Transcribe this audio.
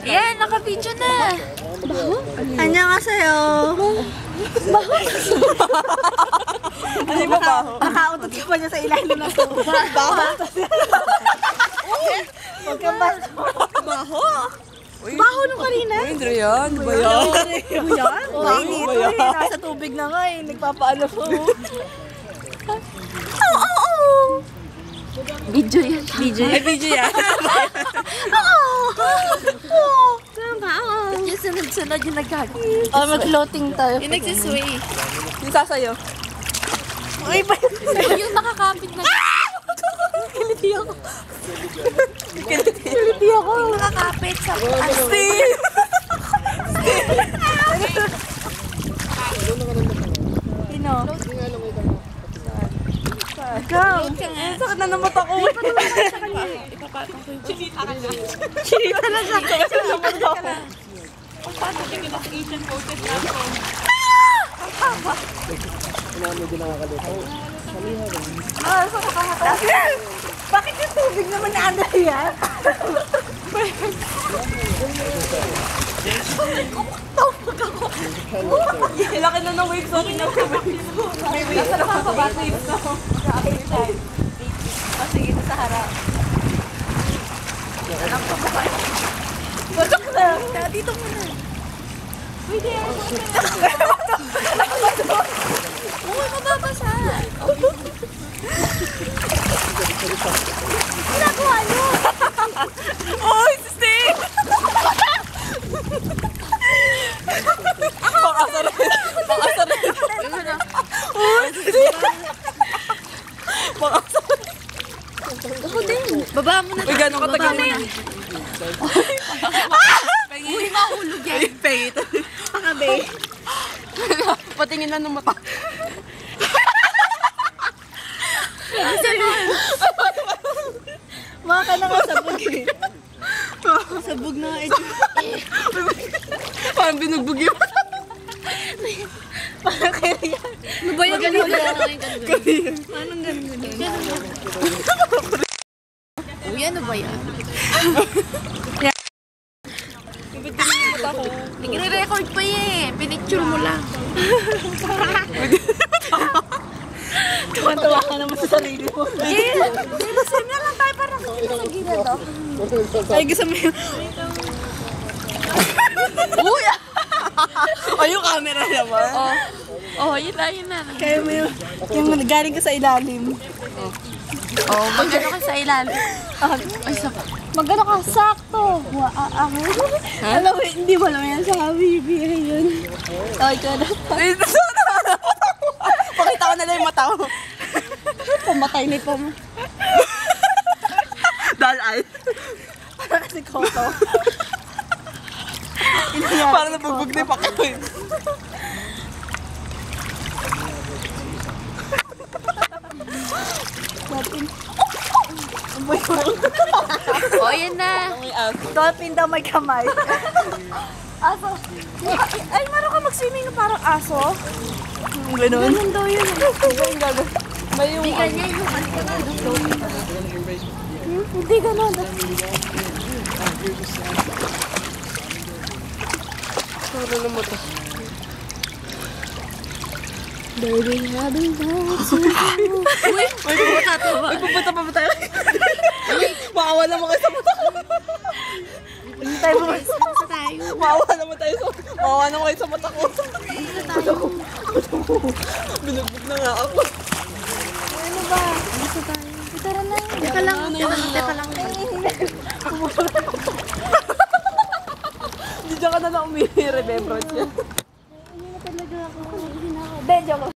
Ayan, naka-video na. Annyeonghaseyo. Baho. Ano ba baho? Nakautot ka pa niya sa ilalim ng tuba. Baho. Huwag kang baho. Baho? Baho nung kanina. Uy, Andrea yan. Ano ba yan? Ano yan? Baho ba yan? Nasa tubig na nga eh. Nagpapaano po. Video yan. Ay, video yan. Yung sunod-sunod yung nagkagawin. Oh, mag-floating tayo. Yung nagsisway. Yung sasayo. Uy, ba? Yung nakakapit na. Kiliti ako. Kiliti ako. Yung nakakapit sa Steve! Sino? Ikaw. Sakit na ng mata ko. ipapatong ko yung Chilita na siya. Chilita na. Bakit yung tubig naman na ano yan? Laki na ng waves. Okay na waves. Nasa nakakabat waves na. Sige, sa harap. Alam ko ba? Bagak na. Dito muna. Pwede yan. uy, mababasa. Ginagawa nyo. Oy, Steve! Pang-asa rin. Pang-asa rin. Oy, Steve! Pang-asa rin. Ako din. Baba mo na. Uy, gano'ng katagal Baba mo na. Uy, mahulog yan. Pengit. Pakabe. Patingin lang ng mata. Mga ka na nga sabog eh. Sabog na nga ito. Parang binugbog yun. Parang kaya yan. Ano ba yung ganun? Anong ganun? Uy, ano ba yan? Nagre-record pa eh. Pinicture mo lang. Tuwan-tuwa ka naman sa sarili mo. Sim na lang tayo para nakikita sa gilid. Ay, gusto mo yun. Uy! Ay, yung camera naman. Oh, yun na. Kaya mo yun. Yung galing ka sa ilalim. Oh, magano ka sa ilalim. Ay, sapa. Magano ka, sakto. Ako. Alam mo, hindi mo alam yan sa habibi. Yun. Ay, ka na. Ay, pakita ko na lang yung mata mo. Pumatay ni Pam. Dalay. Para kasi koto. Parang nabugbog na yung pakawin. Oh, yan na. Dolphin daw may kamay. Aso. Ay, meron ka mag-swimming na parang aso. Ganun. Ganun daw yun. May yung... Hindi ganyan yung Hindi ganun. Ano na mo to? Baby, having that. Uy! May pupunta to ba? May pupunta pa ba tayo? Maawa naman kayo sa mata ko. Hindi tayo mo. Sa tayo. Maawa naman tayo sa... Maawa naman kayo sa mata ko. Binugbog na nga ako. Ano ba? Gusto tayo. Tara na. Teka lang. Hindi dyan ka na lang umihi. Remembrance yan. Hindi na talaga ako. Hindi na ako. Ben, joke.